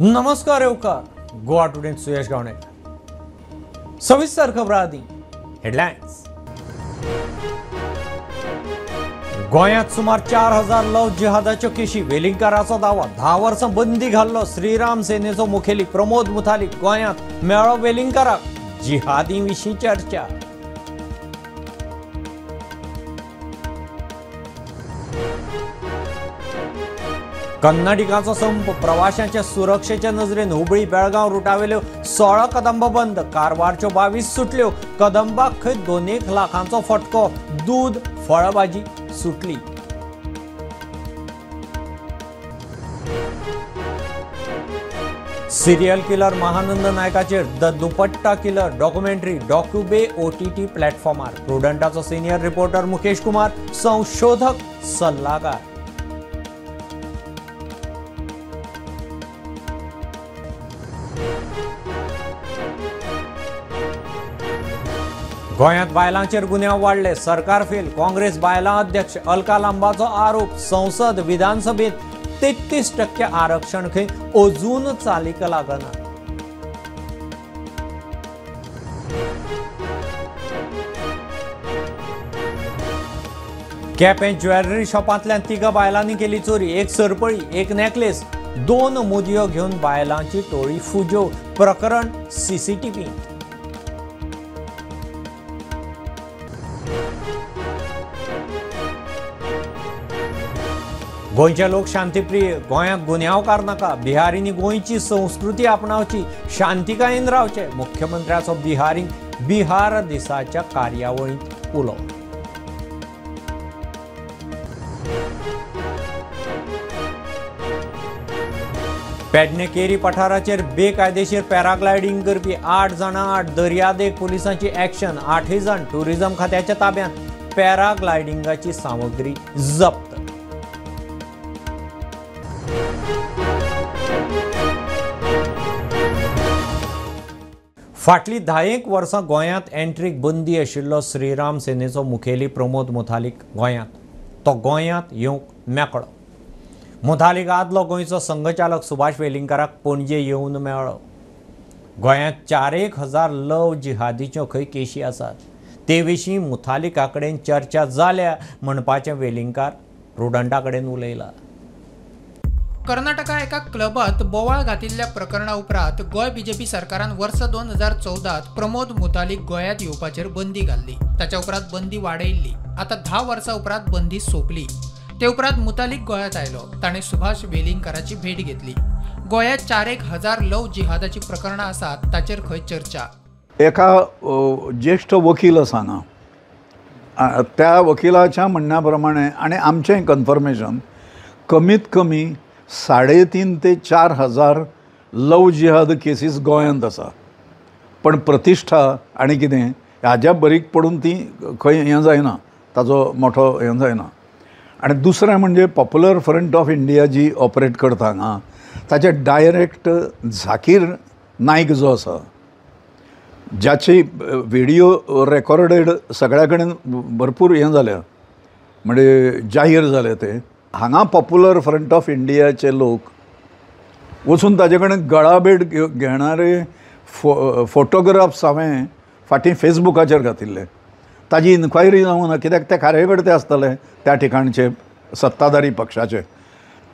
नमस्कार येवकार गोवा टुडे सुयश गावणे सविस्तर खबर आदी हेडलाइन्स। गोंयांत सुमार 4000 लव जिहादाच्यो केशी वेलिंगकाराचो दावो 10 वर्सां बंदी घाल्लो श्रीराम सेनेचो मुखेली प्रमोद मुतालिक गोंयांत मेळ्ळो वेलिंगकाराक जिहादी विशीं चर्चा। कन्नडिकांचो संप प्रवाशांच्या सुरक्षेच्या नजरेन हुबळी बेळगांव रुटावेल्यो 16 कदंबा बंद कारवारच्यो 22 सुटल्यो कदंबाक खंय 2 लाखांचो फटको दूध फळभाजी सुटली। सिरियल किलर महानंद नायकाचेर the dupatta killer documentary Docubay OTT प्लॅटफॉर्मार प्रुडंटाचो सिनियर रिपोर्टर मुकेश कुमार संशोधक सल्लागार। गोंयांत बायलांचेर गुन्यांव वाडले सरकार फेल काँग्रेस बायलां अध्यक्ष अलका लांबाचो आरोप संसद विधानसभेत 33% आरक्षण खंय अजून चालीक लागना। केपें ज्वेलरी शॉपांतल्यान 3 बायलांनी केली चोरी एक सरपळी एक नेकलेस 2 मुदयो घेवन बायलांची टोळी फुजो प्रकरण CCTV। गोंयचे लोक शांतीप्रिय गोंयांत गुन्यांवकार नाका बिहारींनी गोंयची संस्कृती आपणावची शांतिकायेन रावचे मुख्यमंत्र्याचो बिहारींक बिहार दिसाच्या कार्यावळींत उलो। पेडणे केरी पठाराचेर बेकायदेशीर पॅराग्लायडिंग करपी 8 जाणां आड दर्यादेग पुलिसांची ॲक्शन 8 जाण टुरिझम खात्याच्या ताब्यांत पॅराग्लायडिंगाची सामग्री जप्त। फाटली 10 वर्सां गोंयांत एंट्रीक बंदी आशिल्लो श्रीराम सेनेचो मुखेली प्रमोद मुतालिक तो गोंयांत येवंक मेकळो। मुतालिक आदलो गोंयचो संघचालक सुभाष वेलिंगकाराक पणजे येवन मेळ्ळो। गोंयांत 4000 लव जिहादीच्यो खंय केशी आसात ते विशीं मुतालिका कडेन चर्चा जाल्या म्हणपाचें वेलिंगकार प्रुडंटा कडेन उलयला। कर्नाटका एका क्लबात बोवाळ घातिल्ल्या प्रकरणा उपरांत गोय बीजेपी सरकारान वर्स 2014 प्रमोद मुतालिक गोंयांत येवपाचेर बंदी घाल्ली। ताच्या उपरांत बंदी वाडयल्ली। आता 10 वर्सां उपरांत बंदी सोंपली। ते उपरांत मुतालिक गोंयांत आयलो। ताणें सुभाष वेलिंगकाराची भेट घेतली। गोंयांत 4000 लव जिहादाची प्रकरणां आसात ताचेर खंय चर्चा। एका ज्येष्ठ वकील आसा हांगा त्या वकिलाच्या म्हणण्या प्रमाणे आनी आमचें कन्फर्मेशन कमीत कमी 3.5 ते 4,000 लव जिहाद केसीस गोंयांत आसा। पण प्रतिश्ठा आनी कितें हाज्या बरीक पडून ती खंय हें जायना ताजो मोठो हें जायना। आनी दुसरें म्हणजे पॉप्युलर फ्रंट ऑफ इंडिया जी ऑपरेट करता हांगा ताचे डायरेक्ट झाकीर नायक जो आसा ज्याची व्हिडिओ रेकॉर्डेड सगळ्या कडेन भरपूर हें जाल्या म्हणजे जाहीर जाले ते हांगा पॉप्युलर फ्रंट ऑफ इंडियाचे लोक वचून ताजे कडेन गळाभेट घेणारे फोटोग्राफ्स हांवें फाटीं फेसबुकाचेर घातिल्ले। ताजी इन्क्वायरी जावंक ना कित्याक ते कार्यकर्ते आसतले त्या ठिकाणचे सत्ताधारी पक्षाचे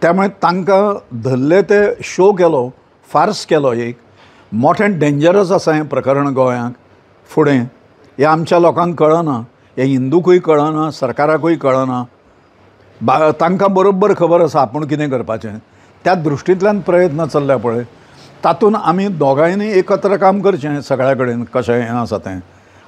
त्यामुळे तांकां धरले ते शो केलो फार्स केलो एक मोठें डेंजरस आसा हें प्रकरण गोंयांत फुडें हें आमच्या लोकांक कळना हें हिंदूकूय कळना सरकाराकूय कळना तांकां बरोबर खबर आसा आपूण कितें करपाचें त्या दृश्टींतल्यान प्रयत्न चल्ल्या पळय तातूंत आमी दोगांयनी एकत्र काम करचें सगळ्या कडेन कशें हें आसा तें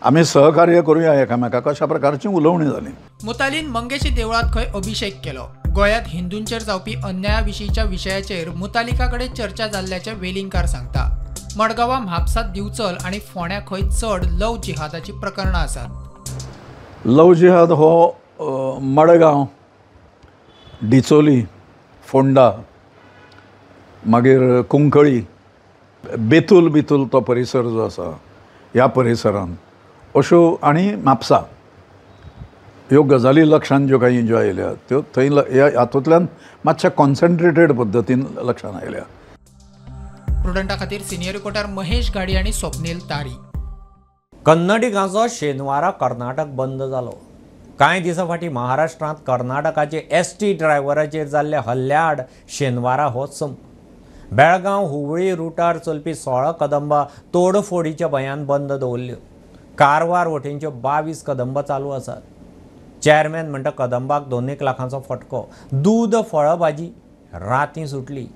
आमी सहकार्य करुया एकामेकाक अशा प्रकारची उलोवणी जाली। मुतालीन मंगेशी देवळांत खंय अभिषेक केलो। गोंयांत हिंदूंचेर जावपी अन्याया विशींच्या विशयाचेर मुतालिका कडेन चर्चा जाल्ल्याचें वेलिंगकार सांगता। मडगांवां म्हापसांत दिवचल आनी फोंड्या खंय चड लव जिहादाची प्रकरणां आसात। लव जिहाद हो मडगांव डिचोली फोंडा मागीर कुंकळी बेतूल तो परिसर जो आसा ह्या परिसरांत अश्यो आनी म्हापसा ह्यो गजाली लक्षांत ज्यो काही ज्यो आयल्या त्यो थंय हातूंतल्यान मातशे कॉन्सन्ट्रेटेड पद्दतीन लक्षांत आयल्या। प्रुडंटा खातीर सिनियर रिपोर्टर महेश गाडी आणि स्वप्नील तारी. कन्नडिगांचो शेनवारा कर्नाटक बंद जालो. कांय दिसां फाटीं महाराष्ट्रांत कर्नाटकाचे एसटी ड्रायव्हराचेर जाल्ल्या हल्ल्या आड शेनवारा हो संप. बेळगांव हुबळी रुटार चलपी 16 कदंबा तोडफोडीच्या भंयान बंद दवरल्ल्यो. कारवार वटेनच्यो 22 कदंबा चालू आसात. चेअरमॅन म्हणटा कदंबाक 2 लाखांचो फटको. दूद फळभाजी रातीं सुटली.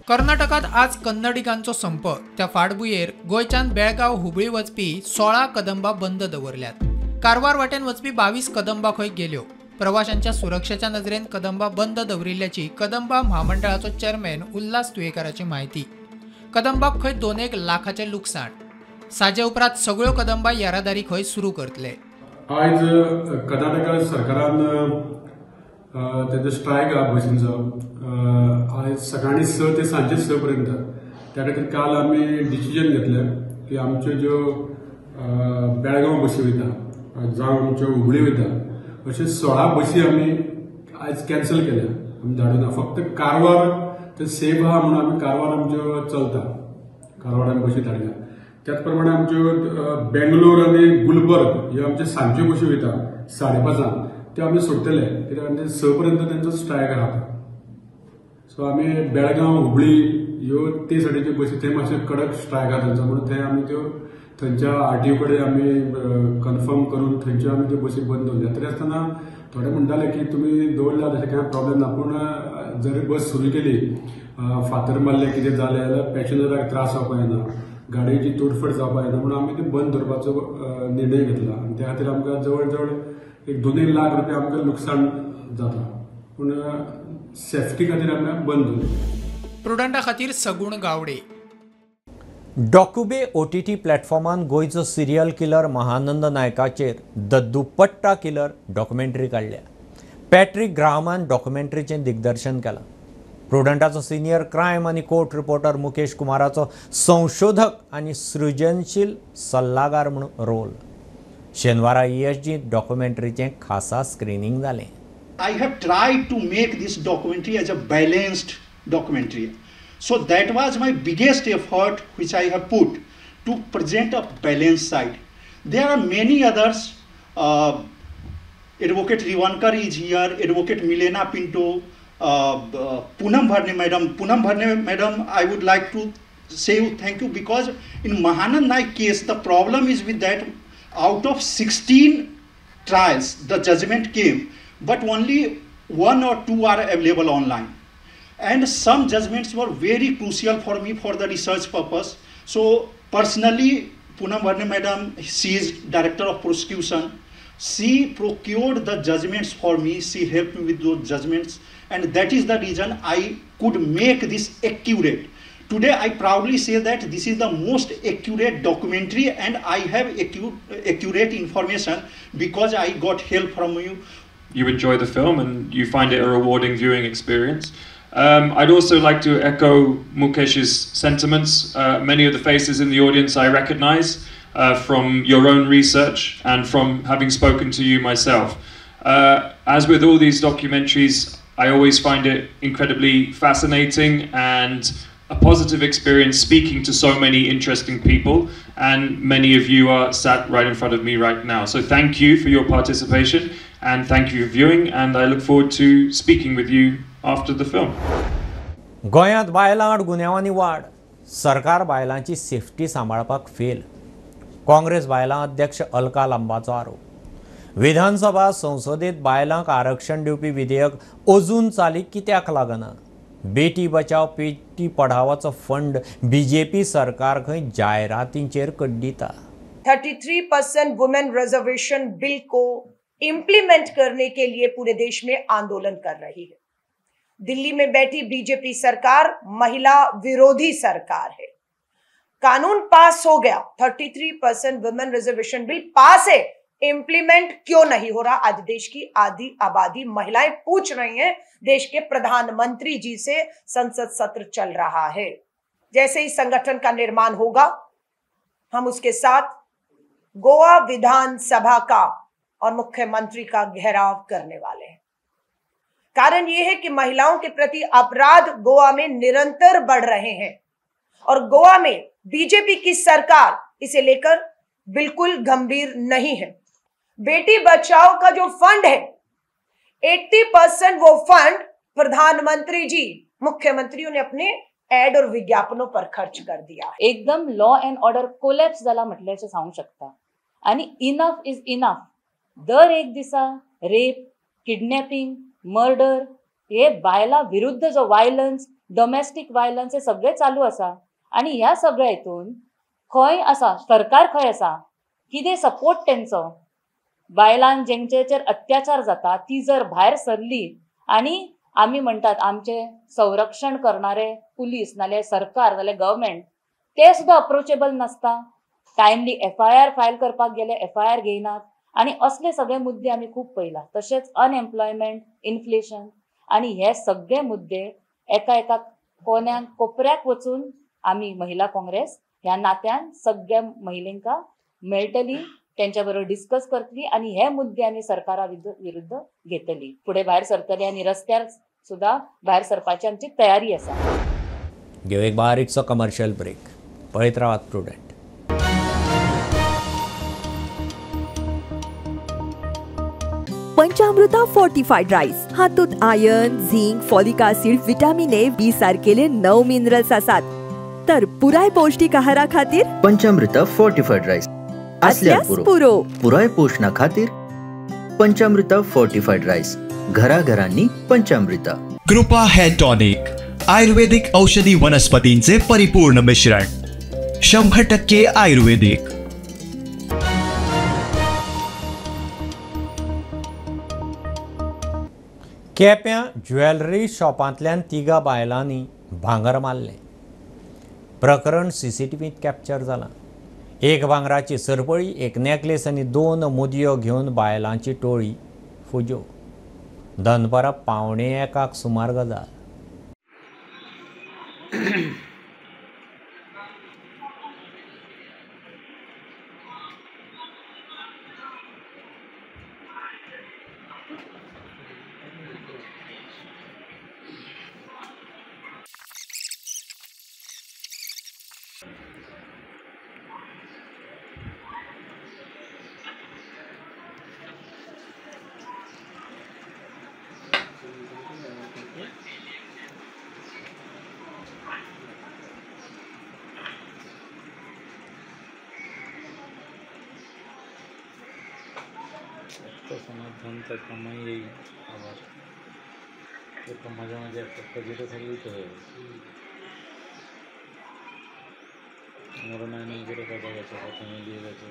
कर्नाटकात आज कन्नडिगांचो संप. त्या फाटभुंयेर गोंयच्यान बेळगांव हुबळी वचपी 16 कदंबा बंद दवरल्यात. कारवार वाटेन वचपी 22 कदंबा खंय गेल्यो. प्रवाशांच्या सुरक्षेच्या नजरेन कदंबा बंद दवरिल्ल्याची कदंबा महामंडळाचो चेअरमॅन उल्हास तुयेकाराची माहिती. कदंबाक खंय 2 लाखाचें लुकसाण. साजे उपरांत सगळ्यो कदंबा येरादारी खंय सुरू करतले. आज कर्नाटका सरकारान तेजो स्ट्रायक आहा बसींचो आज सकाळी 6 ते सांजे 6 पर्यंत. त्या खातीर काल आमी डिसिजन घेतलें की आमच्यो ज्यो बेळगांव बसी वयता जावं आमच्यो हुबळी वयता अश्यो 16 बसी आमी आज कॅन्सल केल्या. आमी धाडूना. फक्त कारवार ते सेफ आहा म्हणून आमी कारवार आमच्यो चलता. कारवार आमी बसी धाडल्या. त्याच प्रमाणे आमच्यो बेंगलोर आनी गुलबर्ग ह्यो आमच्यो सांजच्यो बसी वयता 5:30 त्यो आमी सोडटले कित्याक आमचे 6 पर्यंत तेंचो स्ट्रायक आहा. सो आमी बेळगांव हुबळी ह्यो ते सायडीच्यो बसी थंय मातशे कडक स्ट्रायक आहा तेंचो म्हणून थंय आमी त्यो थंयच्या आरटीओ कडेन आमी कन्फर्म करून थंयच्यो आमी त्यो बसी बंद दवरल्या. तरी आसतना थोडे म्हणटाले की तुमी दवरल्या तशें कांय प्रॉब्लेम ना पूण जर बस सुरू केली फातर मारले कितें जालें जाल्यार पॅसेंजराक त्रास जावपाक येना गाडयेची तोडफोड जावपाक येना म्हणून आमी ती बंद दवरपाचो निर्णय घेतला. आनी त्या खातीर आमकां जवळ जवळ एक 2 लाख रुपया आमकां लुकसाण जाता पूण सेफ्टी खातीर आमी बंद दवरली. प्रुडंटा खातीर सगुण गावडे. डॉक्युबे OTT प्लॅटफॉर्मान गोंयचो सिरियल किलर महानंद नायकाचेर द दुप्पट्टा किलर डॉक्युमेंटरी काडल्या. पॅट्रिक ग्राहमान डॉक्युमेंटरीचें दिग्दर्शन केलां. प्रुडंटाचो सिनियर क्रायम आनी कोर्ट रिपोर्टर मुकेश कुमाराचो संशोधक आनी सृजनशील सल्लागार म्हणून रोल. शेनवारा ESG डॉक्युमेंटरीचें खासा स्क्रीनिंग जालें. I have tried to make this documentary as a balanced documentary. So that was my biggest effort which I have put to present a balanced side. There are many others. Advocate Rivankar is here, Advocate Milena Pinto, Poonam Bharne madam. Poonam Bharne madam, I would like to say thank you because in Mahanand Naik case the problem is with that out of 16 trials the judgment came but only 1 or 2 are available online. And some judgments were very crucial for me for the research purpose. So personally, Poonam Bharne madam, she is director of prosecution. She procured the judgments for me. She helped me with those judgments, and that is the reason I could make this accurate. Today, I proudly say that this is the most accurate documentary, and I have accurate information because I got help from you. You enjoy the film and you find it a rewarding viewing experience. I'd also like to echo Mukesh's sentiments. Many of the faces in the audience I recognize from your own research and from having spoken to you myself. As with all these documentaries, I always find it incredibly fascinating and a positive experience speaking to so many interesting people, and many of you are sat right in front of me right now. So thank you for your participation and thank you for viewing, and I look forward to speaking with you after the film. गोंयांत बायलां आड गुन्यांवांनी वाड. सरकार बायलांची safety सांबाळपाक fail. Congress बायलां अध्यक्ष अलका लांबाचो आरोप. विधानसभा संसदेत बायलांक आरक्षण दिवपी विधेयक अजून चालीक कित्याक लागना. बेटी बचाव बेटी पढावाचो फंड BJP सरकार खंय जायरातींचेर कड्डिता. 33% वुमेन रिजर्वेशन बिल को इम्प्लीमेंट करने के लिए पूरे देश में आंदोलन कर रही है. दिल्ली में बैठी बीजेपी सरकार महिला विरोधी सरकार है. कानून पास हो गया, 33% वुमेन रिजर्वेशन बिल पास है, इम्प्लीमेंट क्यों नहीं हो रहा? आज देश की आधी आबादी महिलाएं पूछ रही हैं देश के प्रधानमंत्री जी से. संसद सत्र चल रहा है. जैसे ही संगठन का निर्माण होगा, हम उसके साथ गोवा विधानसभा का और मुख्यमंत्री का घेराव करने वाले हैं. कारण यह है कि महिलाओं के प्रति अपराध गोवा में निरंतर बढ़ रहे हैं और गोवा में बीजेपी की सरकार इसे लेकर बिल्कुल गंभीर नहीं है। बेटी बचाओ का जो फंड है 80% वो फंड प्रधानमंत्री जी, मुख्यमंत्रियों ने अपने एड और विज्ञापनों पर खर्च कर दिया। एकदम लॉ अँड ऑर्डर कोलॅप्स जाला म्हटल्याचे सांगू शकता। आणि इनफ इज इनफ। दर एक दिसा रेप, किडनॅपिंग, मर्डर हे बायला विरुद्ध जो वायलन्स, डोमेस्टिक वायलन्स हे सगळे चालू आसा। आणि ह्या सगळ्या हितून खंय आसा सरकार, खंय आसा, कितें सपोर्ट तेंचो? बायलांक जेंचेर अत्याचार जाता ती जर भायर सरली आणि आमी म्हणटात आमचे संरक्षण करणारे पुलीस नाल्यार सरकार नाल्यार गव्हर्मेंट ते सुद्धा अप्रोचेबल नसता। टायमली FIR फायल करपाक गेले FIR घेयनात। आणि असले सगळे मुद्दे आमी खूब पळयला। तशेंच अनएम्प्लॉयमेंट, इन्फ्लेशन आणि हे सगळे मुद्दे एका एका कोपऱ्याक वचून आमी महिला काँग्रेस ह्या नात्यान सगळ्या महिलांका मेळटली, त्यांच्या बरोबर डिस्कस करतली आणि हे मुद्दे आमी सरकारा विरुद्ध घेतली, पुढे भायर सरतली आणि रस्त्यार सुद्धा भायर सरपाची आमची तयारी आसा। घेऊ एक बारीकसो कमर्शियल ब्रेक। पळयत रावात प्रुडंट। पंचामृता फोर्टिफाइड राईस हातूंत iron, zinc, folic acid, vitamin A, B सारकेले 9 मिनरल्स आसात। तर पुराय पौष्टिक आहारा खातीर पंचामृता फोर्टिफाइड राईस असल्यास पुरो पुराय पोषणा खातीर पंचामृता फोर्टिफाइड राईस, घराघरांनी पंचामृता। कृपा हेअर टॉनिक, आयुर्वेदिक औषधी वनस्पतींचे परिपूर्ण मिश्रण, 100% आयुर्वेदिक। केप्यां ज्वेलरी शॉपांतल्यान 3 बायलांनी भांगर मारले। प्रकरण CCTVत कॅप्चर जालां। एक भांगराची सरपळी, एक नेकलेस आनी 2 मुदयो घेवन बायलांची टोळी फुजो। दनपारां 1:45 सुमार गजाल। समाधानचा कमाई येईल आवाज तो माझ्या माझ्या कधी सगळी मरण आणि वगैरे काय बघायचं प्रथम लिहायचं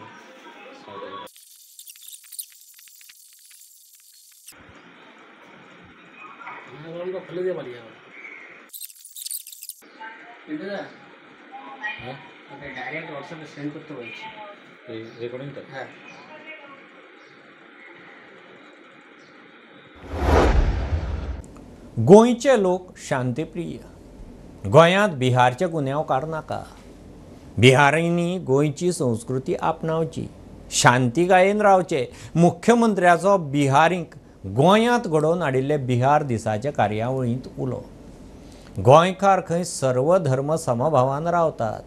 खुले दे बढ़िया डायरेक्ट व्हाट्सएप पे सेंड करते हुए रेकॉर्डिंग कर। हाँ गोंयचे लोक शांतीप्रिय। गोंयांत बिहारचे गुन्यांवकार नाका। बिहारींनी गोंयची संस्कृती आपणावची, शांतीकायेन रावचे। मुख्यमंत्र्याचो बिहारींक गोंयांत घडोवन हाडिल्ले बिहार दिसाचे कार्यावळींत उलो। गोंयकार खंय सर्व धर्म समभावान रावतात,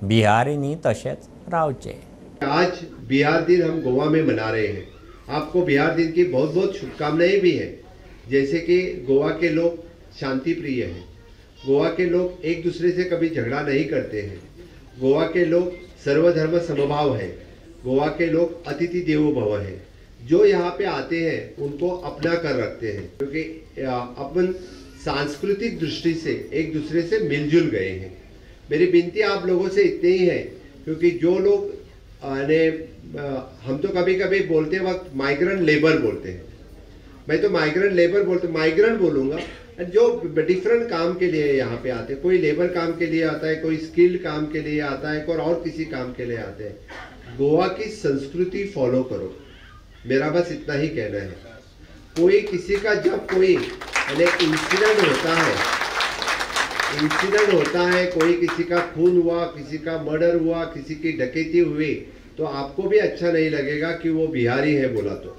बिहारींनी तशेंच रावचे। आज बिहार दिन हम गोवा में मना रहे हैं। आपको बिहार दिन की बहुत बहुत शुभकामनाएं भी हैं। जैसे कि गोवा के लोग शांति प्रिय हैं, गोवा के लोग एक दूसरे से कभी झगड़ा नहीं करते हैं, गोवा के लोग सर्वधर्म समभाव है, गोवा के लोग अतिथि देवो भव है। जो यहाँ पे आते हैं उनको अपना कर रखते हैं, क्योंकि अपन सांस्कृतिक दृष्टि से एक दूसरे से मिलजुल गए हैं। मेरी विनती आप लोगों से इतनी ही है, क्योंकि जो लोग हम तो कभी कभी बोलते वक्त माइग्रेंट लेबर बोलते हैं, मैं तो माइग्रेंट लेबर बोलते माइग्रेंट बोलूँगा, जो डिफरेंट काम के लिए यहाँ पे आते हैं। कोई लेबर काम के लिए आता है, कोई स्किल्ड काम के लिए आता है, कोई और किसी काम के लिए आते हैं। गोवा की संस्कृति फॉलो करो, मेरा बस इतना ही कहना है। कोई किसी का जब कोई इंसिडेंट होता है, कोई किसी का खून हुआ, किसी का मर्डर हुआ, किसी की डकैती हुई, तो आपको भी अच्छा नहीं लगेगा कि वो बिहारी है बोला तो,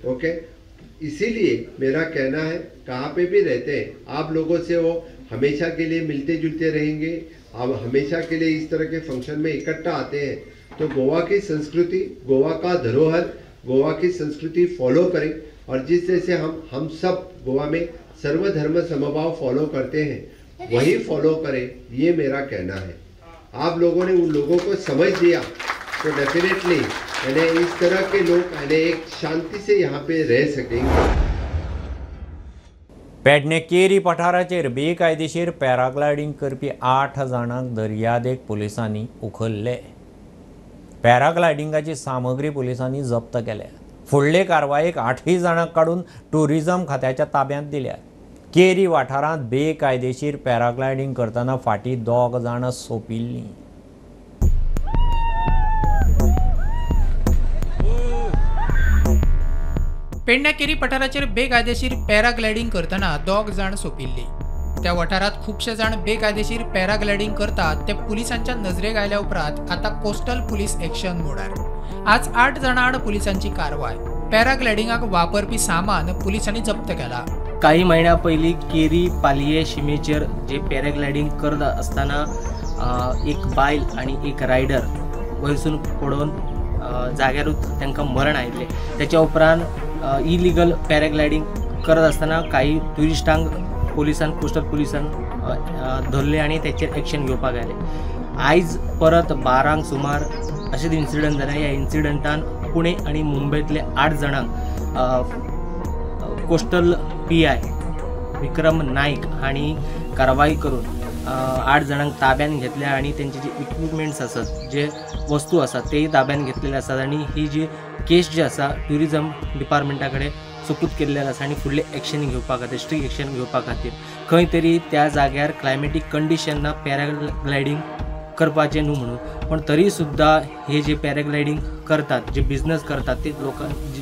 ओके। इसीलिए मेरा कहना है, कहाँ पे भी रहते हैं आप लोगों से वो हमेशा के लिए मिलते जुलते रहेंगे, अब हमेशा के लिए इस तरह के फंक्शन में इकट्ठा आते हैं, तो गोवा की संस्कृति, गोवा का धरोहर, गोवा की संस्कृति फॉलो करें। और जिस जैसे हम सब गोवा में सर्वधर्म समभाव फॉलो करते हैं वही फॉलो करें, ये मेरा कहना है। आप लोगों ने उन लोगों को समझ दिया तो डेफिनेटली यानी इस तरह के लोग यानी एक शांति से यहाँ पे रह सकेंगे। पेडणे केरी पठाराचेर बेकायदेशीर पॅराग्लायडिंग करपी 8 जाणांक दर्यादेग पुलिसांनी उखल्ले। पॅराग्लायडिंगाची सामग्री पुलिसांनी जप्त केल्या। फुडले कारवायेक 8 जाणांक काडून टुरिझम खात्याच्या ताब्यांत दिल्या। केरी वाठारांत बेकायदेशीर पॅराग्लायडिंग करतना फाटीं 2 जाणां सोंपिल्लीं। पेडण्या केरी पठाराचेर बेकायदेशीर पॅराग्लायडिंग करतना 2 जाण सोंपिल्ली। त्या वाठारात खुबशे जाण बेकायदेशीर पॅराग्लायडिंग करतात ते पुलिसांच्या नजरेक आयल्या उपरांत आता कोस्टल पुलीस एक्शन मोडार। आज 8 जाणां आड पुलिसांची कारवाय। पॅराग्लायडिंगाक वापरपी सामान पुलिसांनी जप्त केला। काही महिन्या पयलीं केरी पालये शिमेचेर जे पॅराग्लायडिंग करत असताना एक बायल आणि एक रायडर वयरसून पडून जाग्यारूच तांकां मरण आयिल्लें। त्याच्या उपरांत इलिगल पॅराग्लायडिंग करत असताना काही ट्युरिस्टांक पुलिसान कोस्टल पुलिसान धरले आणि त्याचेर एक्शन घेवपाक आयले। आयज परत 12 सुमार अशेच इन्सिडंट जाले। ह्या इन्सिडंटान पुणे आणि मुंबईतले 8 जाणांक कोस्टल PI विक्रम नाईक हांणी कारवाई करून 8 जाणांक ताब्यान घेतल्या आणि त्यांचे जे इक्विपमेंट्स आसात, जे वस्तू आसात तेही ताब्यान घेतलेले आसात आणि ही जी केस जी आसा टुरिझम डिपार्टमेंटा कडेन सुपूत केल्लेले आसा आणि फुडले एक्शन घेवपा खातीर स्ट्रिक्ट एक्शन घेवपा खातीर खंय तरी त्या जाग्यार क्लायमेटीक कंडिशनां पॅराग्लायडिंग करपाचें न्हू म्हणून, पण तरी सुद्दां हे जे पॅराग्लायडिंग करतात, जे बिझनेस करतात ते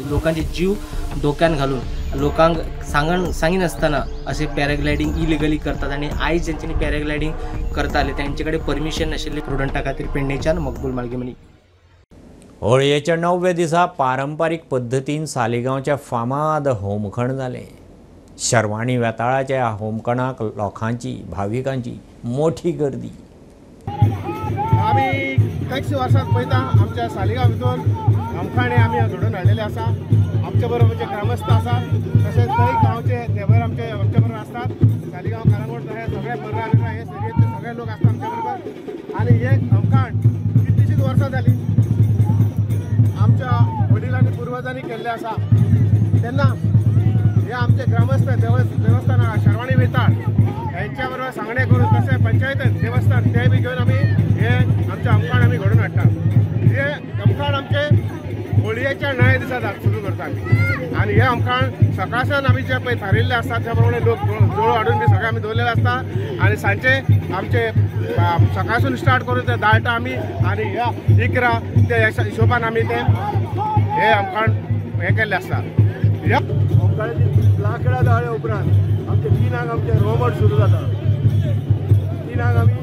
लोकांचे जीव धोक्यान घालून लोकांक सांगिनासतना असे पॅराग्लायडिंग इलिगली करतात आणि आयज जेंच्यांनी पॅराग्लायडिंग करताले त्यांचे कडेन परमिशन नाशिल्ले। प्रुडंटा खातीर पेडणेच्यान मकबूल माळगेमनी। होळयेच्या 9व्या दिसा पारंपारीक पद्दतीन सालिगांवच्या फामाद होमखण जालें। शर्वाणी वेताळाच्या ह्या होमखणाक लोकांची, भाविकांची मोठी गर्दी। आम्ही कांयच वर्सां पळयता आमच्या सालिगांव भितर होमखण आमी घडोवन हाडलेले आसा। आमच्या बरोबर जे ग्रामस्थ आसात तशेंच थंय गांवचे नेबर आमच्या बरोबर असतात। सालिगांव कारांगोड हे सगळे पर्रा हे सगळेंतले सगळे लोक असतात आमच्या बरोबर। आणि हे होमखण कितलीशींच वर्सां जाली आमच्या वडिलांनी पूर्वजांनी केल्ले आसा। तेन्ना हे आमचे ग्रामस्थ देवस्थान शर्वाणी वेताळ यांच्या बरोबर सांगणे करून तसे पंचायत देवस्थान ते बी घेऊन आम्ही हे आमचे होमखण आम्ही घडोवन हाडटा। हे होमखण आमचे होळयेच्या 9 दिसा सुरू करतात आणि हे होमखण सकाळसान आमी जे पळय थारिल्ले आसता त्या प्रमाणे लोक जोळो हाडून बी सगळे आमी दवरलेले आसता आणि सांजचे आमचे सकाळसून स्टार्ट करून ते दाळटा आमी आणि ह्या 11 ते हिशोबान आमी ते हे होमखण हे केल्ले आसता। ह्या होमखणाची लाकडां जाळे उपरांत आमचे 3 आमचे रोमट सुरू जाता। 3 आमी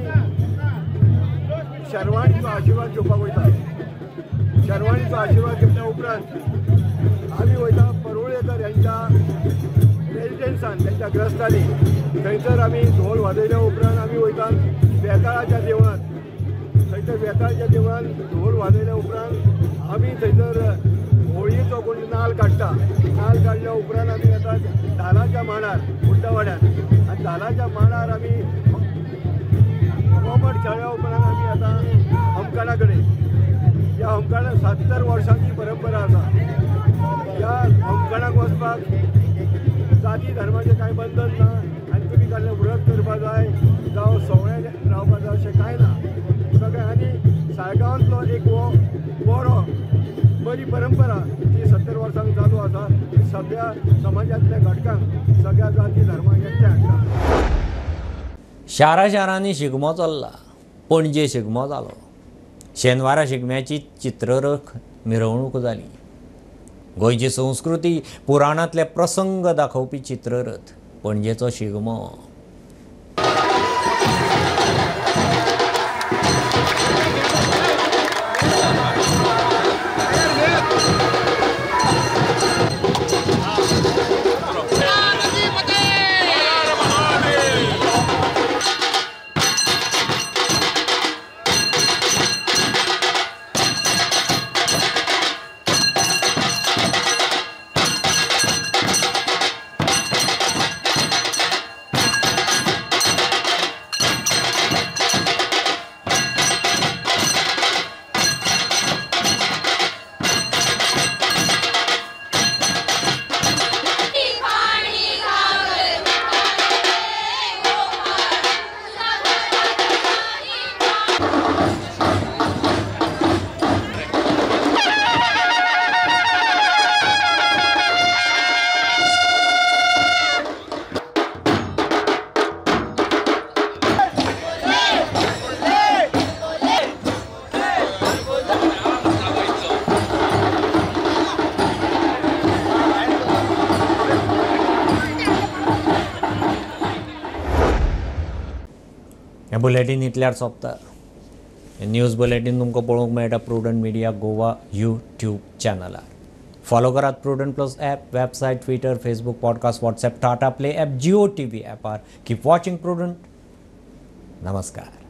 शर्वाणीचो आशिर्वाद घेवपाक वयता। शर्वाणीचो आशिर्वाद घेतल्या उपरांत आमी वयता परुळेकर यांच्या रेजिडेन्सान त्यांच्या ग्रस्तांनी थंयसर आमी ढोल वाजयल्या उपरांत आमी वयता वेताळाच्या देवळांत। थंयसर वेताळाच्या देवळांत ढोल वाजयल्या उपरांत आमी थंयसर होळयेचो कोणी नाल्ल काडटा। नाल्ल काडल्या उपरांत आमी येतात धालाच्या मांडार मुड्डावाड्यार आनी धालाच्या मांडार आमी रोमट खेळ्ळ्या उपरांत आमी आतां होमखणा कडेन। ह्या होमखणाक 70 वर्सांची परंपरा आसा। ह्या होमखणाक वचपाक जाती धर्माचें कांय बंधन ना आनी तुमी कसलें व्रत करपा जाय जावं सवय रावपा जाय अशें कांय ना। सगळें आनी साळगांवांतलो एक बरो बरी परंपरा जी 70 वर्सांक चालू आसा ती सगळ्या समाजांतल्या घटकांक सगळ्या जाती धर्माक एकठांय हाडटा। शारांनी शिगमो चल्ला। पणजे शिगमो जालो। शेनवारा शिगम्याची चित्ररथ मिरवणूक जाली। गोंयची संस्कृती पुराणांतले प्रसंग दाखोवपी चित्ररथ पणजेचो शिगमो। हें बुलेटीन इतल्यार सोंपता. न्यूज बुलेटीन तुमकां पळोवंक मेळटा प्रुडंट मिडिया गोवा यूट्यूब चॅनलार. फॉलो करात Prudent plus app, website, Twitter, Facebook, podcast, WhatsApp, Tata play app, Jio TV ॲपार. Keep watching Prudent. नमस्कार.